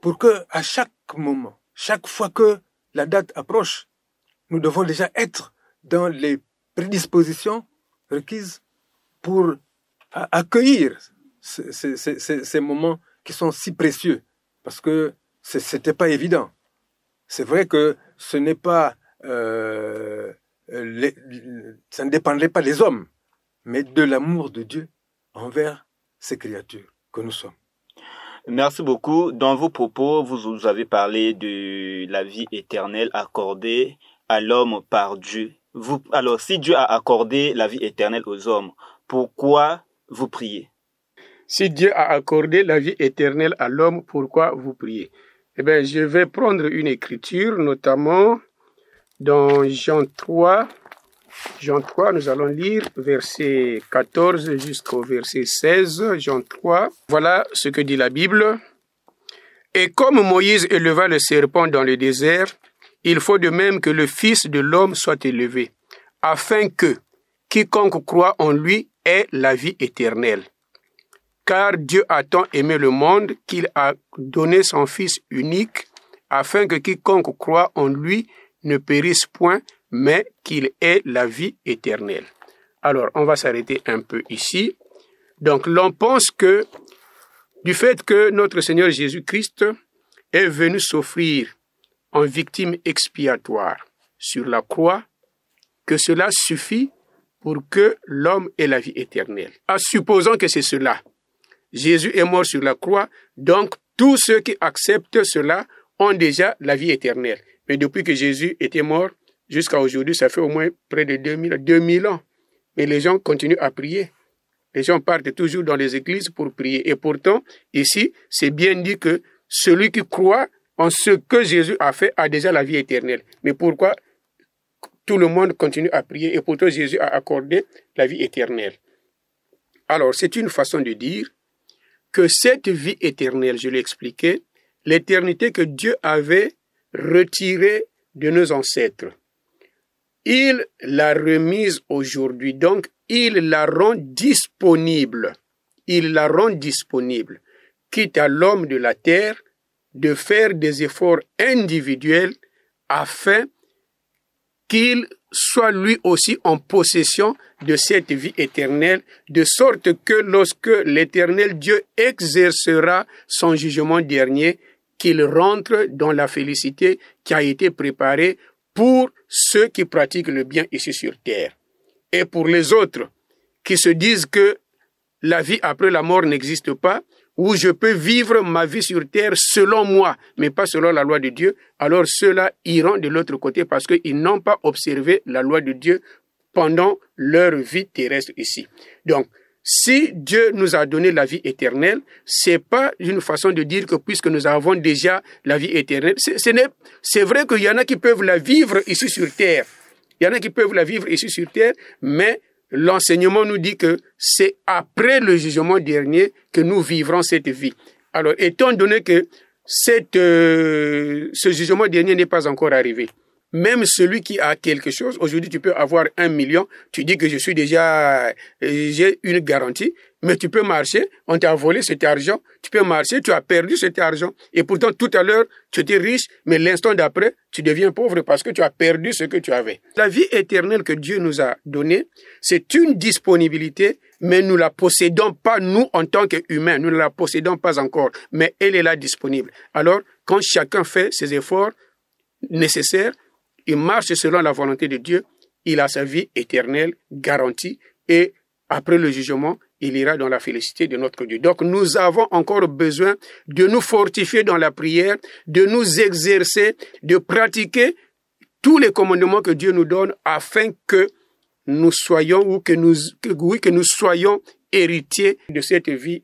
pour que, à chaque moment, chaque fois que la date approche, nous devons déjà être dans les prédispositions requises pour accueillir ces moments qui sont si précieux, parce que c'était pas évident. C'est vrai que ce n'est pas, ça ne dépendait pas des hommes, mais de l'amour de Dieu envers ses créatures que nous sommes. Merci beaucoup. Dans vos propos, vous avez parlé de la vie éternelle accordée à l'homme par Dieu. Alors, si Dieu a accordé la vie éternelle aux hommes, pourquoi vous priez? Si Dieu a accordé la vie éternelle à l'homme, pourquoi vous priez? Eh bien, je vais prendre une écriture, notamment dans Jean 3. Jean 3, nous allons lire verset 14 jusqu'au verset 16. Jean 3, voilà ce que dit la Bible. « Et comme Moïse éleva le serpent dans le désert, il faut de même que le Fils de l'homme soit élevé, afin que quiconque croit en lui ait la vie éternelle. Car Dieu a tant aimé le monde qu'il a donné son Fils unique, afin que quiconque croit en lui ne périsse point, mais qu'il ait la vie éternelle. » Alors, on va s'arrêter un peu ici. Donc, l'on pense que du fait que notre Seigneur Jésus-Christ est venu s'offrir en victime expiatoire sur la croix, que cela suffit pour que l'homme ait la vie éternelle. Supposons que c'est cela. Jésus est mort sur la croix, donc tous ceux qui acceptent cela ont déjà la vie éternelle. Mais depuis que Jésus était mort, jusqu'à aujourd'hui, ça fait au moins près de 2000 ans. Mais les gens continuent à prier. Les gens partent toujours dans les églises pour prier. Et pourtant, ici, c'est bien dit que celui qui croit en ce que Jésus a fait a déjà la vie éternelle. Mais pourquoi tout le monde continue à prier et pourtant Jésus a accordé la vie éternelle? Alors, c'est une façon de dire que cette vie éternelle, je l'ai expliqué, l'éternité que Dieu avait retirée de nos ancêtres, il l'a remise aujourd'hui, donc il la rend disponible. Il la rend disponible, quitte à l'homme de la terre de faire des efforts individuels afin qu'il soit lui aussi en possession de cette vie éternelle, de sorte que lorsque l'Éternel Dieu exercera son jugement dernier, qu'il rentre dans la félicité qui a été préparée pour ceux qui pratiquent le bien ici sur terre. Et pour les autres qui se disent que la vie après la mort n'existe pas, où je peux vivre ma vie sur terre selon moi, mais pas selon la loi de Dieu, alors ceux-là iront de l'autre côté parce qu'ils n'ont pas observé la loi de Dieu pendant leur vie terrestre ici. Donc, si Dieu nous a donné la vie éternelle, c'est pas une façon de dire que puisque nous avons déjà la vie éternelle, c'est vrai qu'il y en a qui peuvent la vivre ici sur terre. Il y en a qui peuvent la vivre ici sur terre, mais l'enseignement nous dit que c'est après le jugement dernier que nous vivrons cette vie. Alors, étant donné que ce jugement dernier n'est pas encore arrivé, même celui qui a quelque chose, aujourd'hui tu peux avoir 1 million, tu dis que j'ai une garantie, mais tu peux marcher, on t'a volé cet argent, tu peux marcher, tu as perdu cet argent, et pourtant tout à l'heure tu étais riche, mais l'instant d'après tu deviens pauvre parce que tu as perdu ce que tu avais. La vie éternelle que Dieu nous a donnée, c'est une disponibilité, mais nous la possédons pas nous en tant qu'humains, nous ne la possédons pas encore, mais elle est là disponible. Alors quand chacun fait ses efforts nécessaires, il marche selon la volonté de Dieu, il a sa vie éternelle garantie et après le jugement, il ira dans la félicité de notre Dieu. Donc nous avons encore besoin de nous fortifier dans la prière, de nous exercer, de pratiquer tous les commandements que Dieu nous donne afin que nous soyons que nous soyons héritiers de cette vie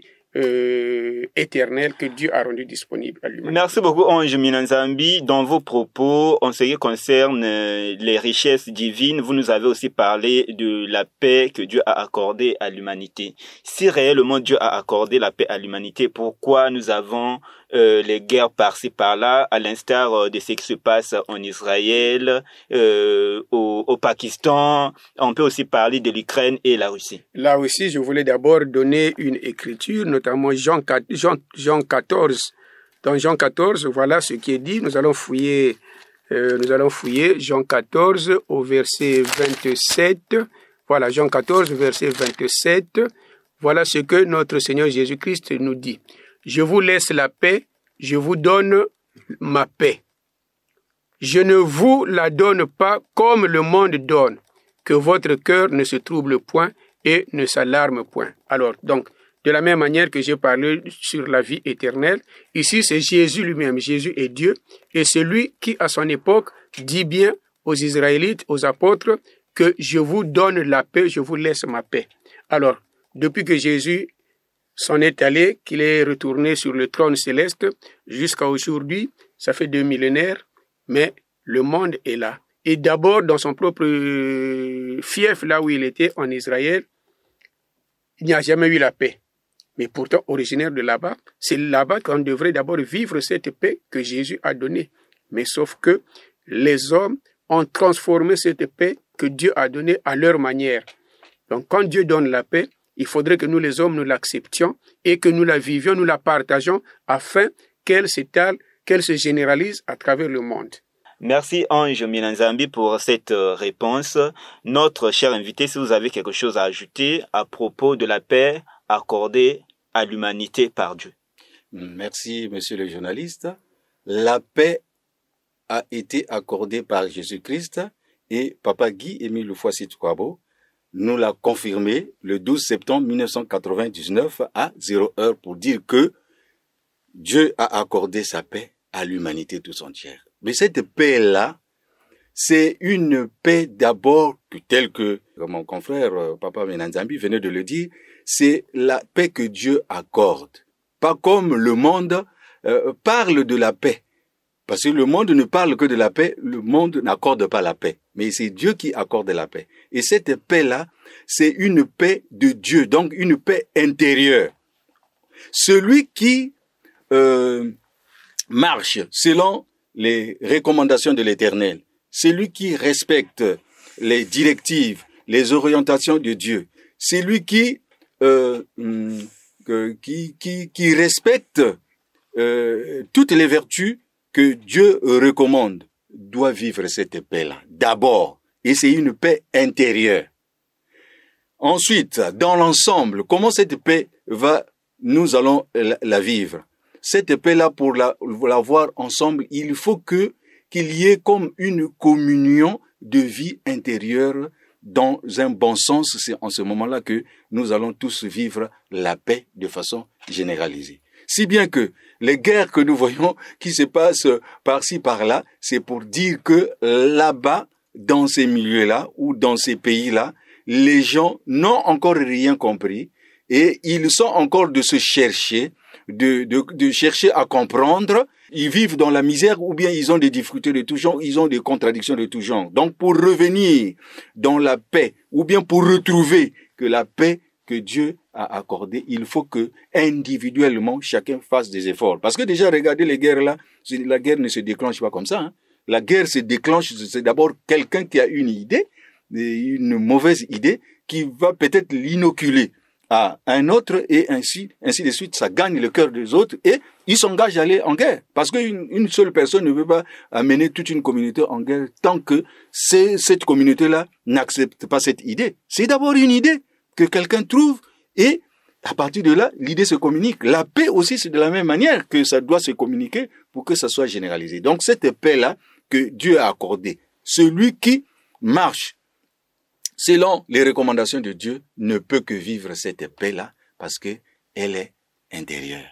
éternel que Dieu a rendu disponible à lui-même. Merci beaucoup, Ange Minanzambi. Dans vos propos, en ce qui concerne les richesses divines, vous nous avez aussi parlé de la paix que Dieu a accordée à l'humanité. Si réellement Dieu a accordé la paix à l'humanité, pourquoi nous avons les guerres par-ci par-là, à l'instar de ce qui se passe en Israël, au Pakistan? On peut aussi parler de l'Ukraine et la Russie. Là aussi, je voulais d'abord donner une écriture, notamment Jean 14. Dans Jean 14, voilà ce qui est dit. Nous allons fouiller Jean 14 au verset 27. Voilà, Jean 14, verset 27. Voilà ce que notre Seigneur Jésus-Christ nous dit. Je vous laisse la paix, je vous donne ma paix. Je ne vous la donne pas comme le monde donne, que votre cœur ne se trouble point et ne s'alarme point. Alors, donc, de la même manière que j'ai parlé sur la vie éternelle, ici c'est Jésus lui-même, Jésus est Dieu, et c'est lui qui, à son époque, dit bien aux Israélites, aux apôtres, que je vous donne la paix, je vous laisse ma paix. Alors, depuis que Jésus s'en est allé, qu'il est retourné sur le trône céleste, jusqu'à aujourd'hui, ça fait 2 millénaires, mais le monde est là. Et d'abord, dans son propre fief, là où il était, en Israël, il n'y a jamais eu la paix. Mais pourtant, originaire de là-bas, c'est là-bas qu'on devrait d'abord vivre cette paix que Jésus a donnée. Mais sauf que les hommes ont transformé cette paix que Dieu a donnée à leur manière. Donc, quand Dieu donne la paix, il faudrait que nous, les hommes, nous l'acceptions et que nous la vivions, nous la partageons afin qu'elle s'étale, qu'elle se généralise à travers le monde. Merci Ange Minanzambi pour cette réponse. Notre cher invité, si vous avez quelque chose à ajouter à propos de la paix accordée à l'humanité par Dieu. Merci, monsieur le journaliste. La paix a été accordée par Jésus-Christ et Papa Guy-Émile Loufoisi-Tukwabo nous l'a confirmé le 12 septembre 1999 à 0h pour dire que Dieu a accordé sa paix à l'humanité tout entière. Mais cette paix-là, c'est une paix d'abord telle que mon confrère Papa Minanzambi venait de le dire, c'est la paix que Dieu accorde. Pas comme le monde parle de la paix. Parce que le monde ne parle que de la paix, le monde n'accorde pas la paix. Mais c'est Dieu qui accorde la paix. Et cette paix-là, c'est une paix de Dieu, donc une paix intérieure. Celui qui marche selon les recommandations de l'Éternel, celui qui respecte les directives, les orientations de Dieu, celui qui respecte toutes les vertus que Dieu recommande, doit vivre cette paix-là? D'abord, et c'est une paix intérieure. Ensuite, dans l'ensemble, comment cette paix nous allons la vivre? Cette paix-là, pour la voir ensemble, il faut qu'il y ait comme une communion de vie intérieure dans un bon sens. C'est en ce moment-là que nous allons tous vivre la paix de façon généralisée. Si bien que les guerres que nous voyons qui se passent par-ci, par-là, c'est pour dire que là-bas, dans ces milieux-là ou dans ces pays-là, les gens n'ont encore rien compris et ils sont encore de se chercher, de chercher à comprendre. Ils vivent dans la misère ou bien ils ont des difficultés de tout genre, ils ont des contradictions de tout genre. Donc pour revenir dans la paix ou bien pour retrouver que la paix que Dieu a accordée, il faut que individuellement chacun fasse des efforts. Parce que déjà, regardez les guerres là, la guerre ne se déclenche pas comme ça. Hein. La guerre se déclenche, c'est d'abord quelqu'un qui a une idée, une mauvaise idée, qui va peut-être l'inoculer à un autre et ainsi de suite. Ça gagne le cœur des autres et ils s'engagent à aller en guerre. Parce qu'une seule personne ne veut pas amener toute une communauté en guerre tant que cette communauté-là n'accepte pas cette idée. C'est d'abord une idée que quelqu'un trouve et à partir de là, l'idée se communique. La paix aussi, c'est de la même manière que ça doit se communiquer pour que ça soit généralisé. Donc cette paix-là que Dieu a accordée, celui qui marche selon les recommandations de Dieu ne peut que vivre cette paix-là parce que elle est intérieure.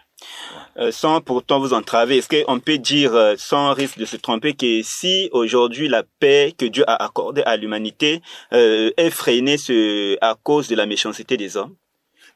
Sans pourtant vous entraver, est-ce qu'on peut dire, sans risque de se tromper, que si aujourd'hui la paix que Dieu a accordée à l'humanité est freinée à cause de la méchanceté des hommes?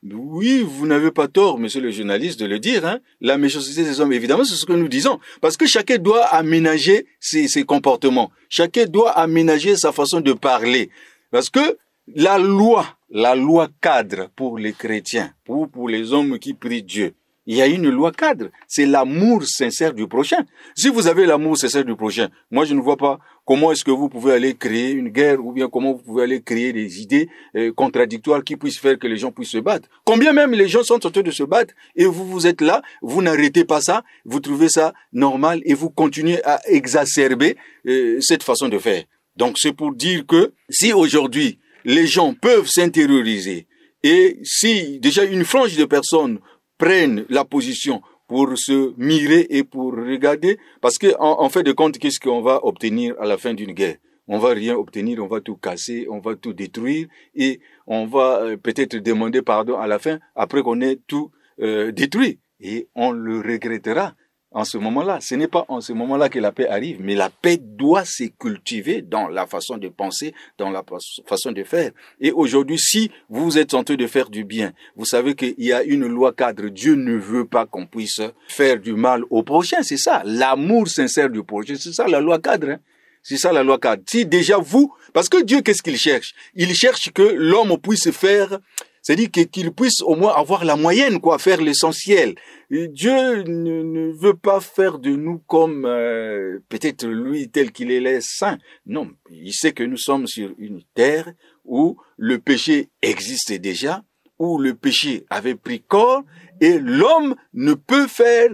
Oui, vous n'avez pas tort, monsieur le journaliste, de le dire. Hein. La méchanceté des hommes, évidemment, c'est ce que nous disons. Parce que chacun doit aménager ses comportements. Chacun doit aménager sa façon de parler. Parce que la loi cadre pour les chrétiens, pour les hommes qui prient Dieu, il y a une loi cadre. C'est l'amour sincère du prochain. Si vous avez l'amour sincère du prochain, moi je ne vois pas comment est-ce que vous pouvez aller créer une guerre ou bien comment vous pouvez aller créer des idées contradictoires qui puissent faire que les gens puissent se battre. Combien même les gens sont en train de se battre et vous êtes là, vous n'arrêtez pas ça, vous trouvez ça normal et vous continuez à exacerber cette façon de faire. Donc c'est pour dire que si aujourd'hui les gens peuvent s'intérioriser et si déjà une frange de personnes prennent la position pour se mirer et pour regarder, parce que en fait de compte, qu'est-ce qu'on va obtenir à la fin d'une guerre? On va rien obtenir, on va tout casser, on va tout détruire et on va peut-être demander pardon à la fin après qu'on ait tout détruit et on le regrettera. En ce moment-là, ce n'est pas en ce moment-là que la paix arrive, mais la paix doit se cultiver dans la façon de penser, dans la façon de faire. Et aujourd'hui, si vous êtes en train de faire du bien, vous savez qu'il y a une loi cadre. Dieu ne veut pas qu'on puisse faire du mal au prochain, c'est ça. L'amour sincère du prochain, c'est ça la loi cadre. Hein. C'est ça la loi cadre. Si déjà vous, parce que Dieu, qu'est-ce qu'il cherche? Il cherche que l'homme puisse faire... C'est-à-dire qu'il puisse au moins avoir la moyenne, quoi, faire l'essentiel. Et Dieu ne veut pas faire de nous comme peut-être lui tel qu'il est les saints. Non, il sait que nous sommes sur une terre où le péché existe déjà, où le péché avait pris corps, et l'homme ne peut faire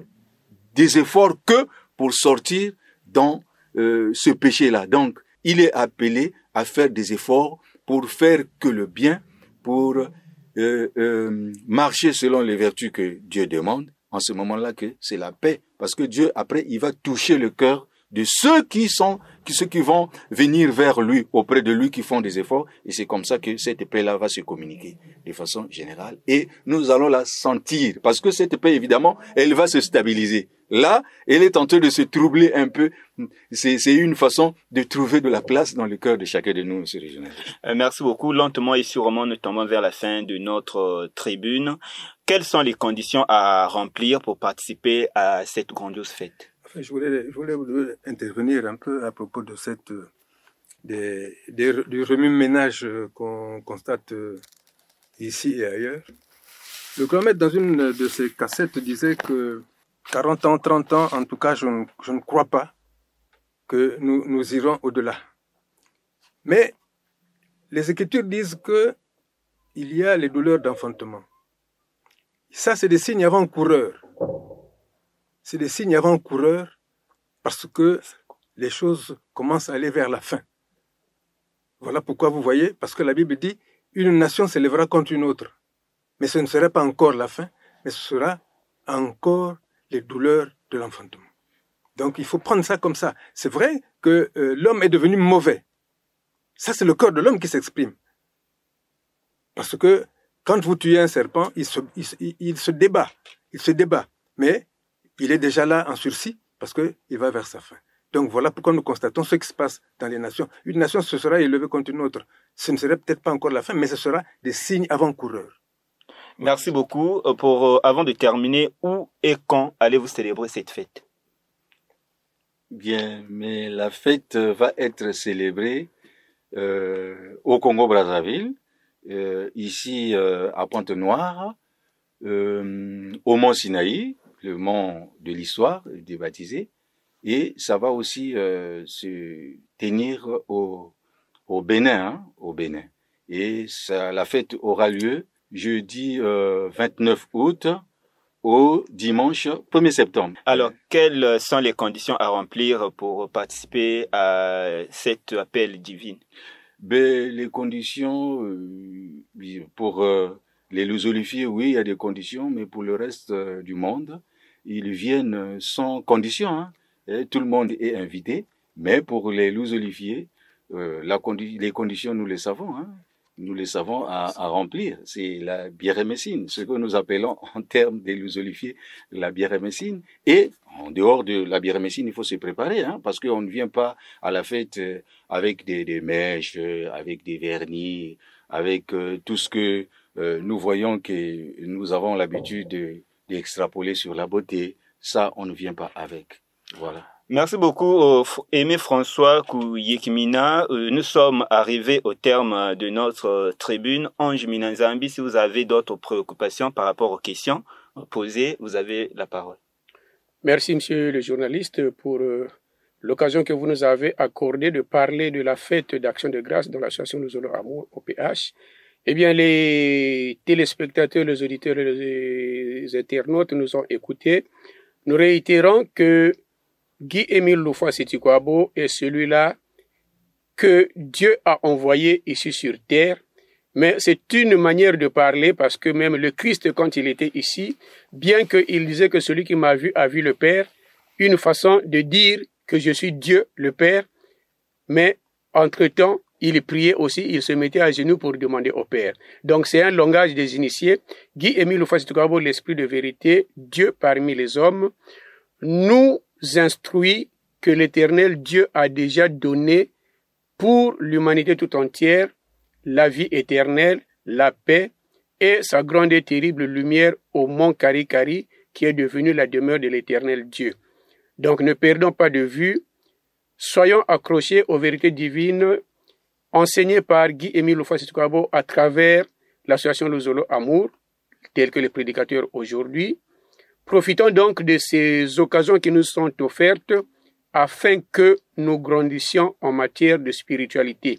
des efforts que pour sortir dans ce péché-là. Donc, il est appelé à faire des efforts pour faire que le bien, pour marcher selon les vertus que Dieu demande, en ce moment-là que c'est la paix. Parce que Dieu, après, il va toucher le cœur de ceux qui vont venir vers lui, auprès de lui, qui font des efforts. Et c'est comme ça que cette paix-là va se communiquer de façon générale. Et nous allons la sentir. Parce que cette paix, évidemment, elle va se stabiliser. Là, elle est en train de se troubler un peu. C'est une façon de trouver de la place dans le cœur de chacun de nous, M. Régional. Merci beaucoup. Lentement et sûrement, nous tombons vers la fin de notre tribune. Quelles sont les conditions à remplir pour participer à cette grandiose fête? Enfin, je voulais intervenir un peu à propos de du remue-ménage qu'on constate ici et ailleurs. Le grand maître, dans une de ses cassettes, disait que 40 ans, 30 ans, en tout cas, je ne crois pas que nous irons au-delà. Mais les Écritures disent que il y a les douleurs d'enfantement. Ça, c'est des signes avant-coureurs. C'est des signes avant-coureurs parce que les choses commencent à aller vers la fin. Voilà pourquoi vous voyez, parce que la Bible dit, une nation s'élèvera contre une autre. Mais ce ne sera pas encore la fin, mais ce sera encore les douleurs de l'enfantement. Donc il faut prendre ça comme ça. C'est vrai que l'homme est devenu mauvais. Ça, c'est le corps de l'homme qui s'exprime. Parce que quand vous tuez un serpent, il se débat. Il se débat. Mais il est déjà là en sursis parce qu'il va vers sa fin. Donc voilà pourquoi nous constatons ce qui se passe dans les nations. Une nation se sera élevée contre une autre. Ce ne serait peut-être pas encore la fin, mais ce sera des signes avant-coureurs. Merci beaucoup. Avant de terminer, où et quand allez-vous célébrer cette fête? Bien, mais la fête va être célébrée au Congo-Brazzaville, ici à Pointe-Noire, au mont Sinaï, le mont de l'histoire débaptisé, et ça va aussi se tenir au Bénin, hein, au Bénin. Et ça, la fête aura lieu jeudi 29 août au dimanche 1er septembre. Alors, quelles sont les conditions à remplir pour participer à cet appel divin? Ben, les conditions, pour les lusolifiés, oui, il y a des conditions, mais pour le reste du monde, ils viennent sans condition. Hein. Et tout le monde est invité, mais pour les lusolifiés, les conditions, nous les savons. Hein. Nous les savons à remplir. C'est la biérémessine, ce que nous appelons en termes des lusolifiés la biérémessine. Et en dehors de la biérémessine, il faut se préparer, hein, parce qu'on ne vient pas à la fête avec des mèches, avec des vernis, avec tout ce que nous voyons que nous avons l'habitude d'extrapoler sur la beauté. Ça, on ne vient pas avec. Voilà. Merci beaucoup, Aimé François Kouyekimina. Nous sommes arrivés au terme de notre tribune. Ange Minanzambi, si vous avez d'autres préoccupations par rapport aux questions posées, vous avez la parole. Merci, monsieur le journaliste, pour l'occasion que vous nous avez accordée de parler de la fête d'action de grâce dans l'association Luzolo Amour, OPH. Eh bien, les téléspectateurs, les auditeurs et les internautes nous ont écoutés. Nous réitérons que Guy-Émile Loufa-Sitikwabo est celui-là que Dieu a envoyé ici sur terre, mais c'est une manière de parler parce que même le Christ, quand il était ici, bien qu'il disait que celui qui m'a vu a vu le Père, une façon de dire que je suis Dieu, le Père, mais entre-temps, il priait aussi, il se mettait à genoux pour demander au Père. Donc c'est un langage des initiés. Guy-Émile Loufa-Sitikwabo, l'esprit de vérité, Dieu parmi les hommes, nous instruit que l'Éternel Dieu a déjà donné pour l'humanité tout entière la vie éternelle, la paix et sa grande et terrible lumière au mont Karikari qui est devenu la demeure de l'Éternel Dieu. Donc ne perdons pas de vue, soyons accrochés aux vérités divines enseignées par Guy-Émile Loufa-Sitikwabo à travers l'association Luzolo Amour, telle que les prédicateurs aujourd'hui. Profitons donc de ces occasions qui nous sont offertes afin que nous grandissions en matière de spiritualité.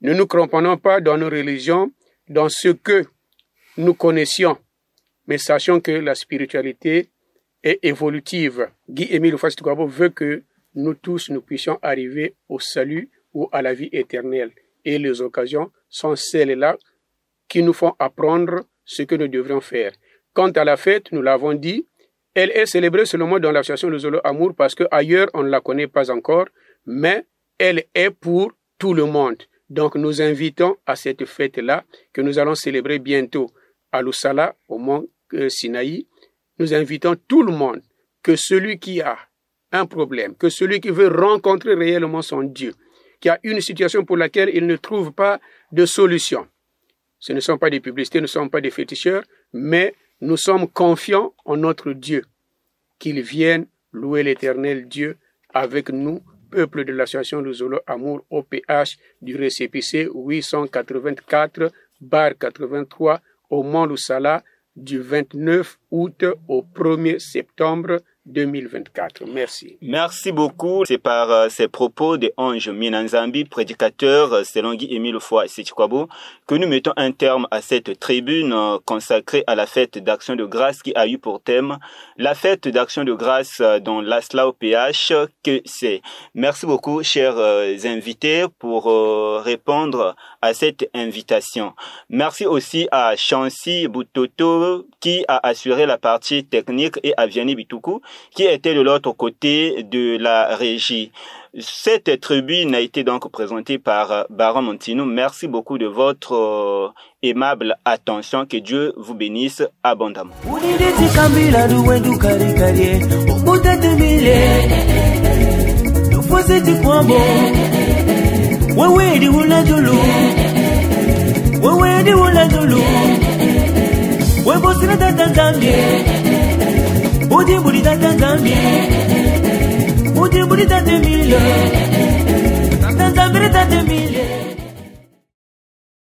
Ne nous cramponnons pas dans nos religions, dans ce que nous connaissions, mais sachons que la spiritualité est évolutive. Guy-Émile Loufa-Sitikwabo veut que nous tous nous puissions arriver au salut ou à la vie éternelle. Et les occasions sont celles-là qui nous font apprendre ce que nous devrions faire. Quant à la fête, nous l'avons dit, elle est célébrée seulement dans l'association Luzolo Amour parce qu'ailleurs on ne la connaît pas encore, mais elle est pour tout le monde. Donc nous invitons à cette fête-là que nous allons célébrer bientôt à Lusala, au mont Sinaï. Nous invitons tout le monde, que celui qui a un problème, que celui qui veut rencontrer réellement son Dieu, qui a une situation pour laquelle il ne trouve pas de solution. Ce ne sont pas des publicités, ne sont pas des féticheurs, mais nous sommes confiants en notre Dieu, qu'il vienne louer l'Éternel Dieu avec nous, peuple de l'association Luzolo Amour OPH du récépissé 884/83 au Mont Lusala du 29 août au 1er septembre 2024. Merci. Merci beaucoup. C'est par ces propos de Ange Minanzambi, prédicateur selon Guy-Émile Foy Setikwabo, que nous mettons un terme à cette tribune consacrée à la fête d'action de grâce qui a eu pour thème la fête d'action de grâce dans l'ASLA OPH que c'est. Merci beaucoup, chers invités, pour répondre à cette invitation. Merci aussi à Chancy Boutoto qui a assuré la partie technique et à Vianney Bitoukou qui était de l'autre côté de la régie. Cette tribune a été donc présentée par Baron Montino. Merci beaucoup de votre aimable attention. Que Dieu vous bénisse abondamment. Udi budi tata zambi, udi budi tata mile, tata zambi tata mile.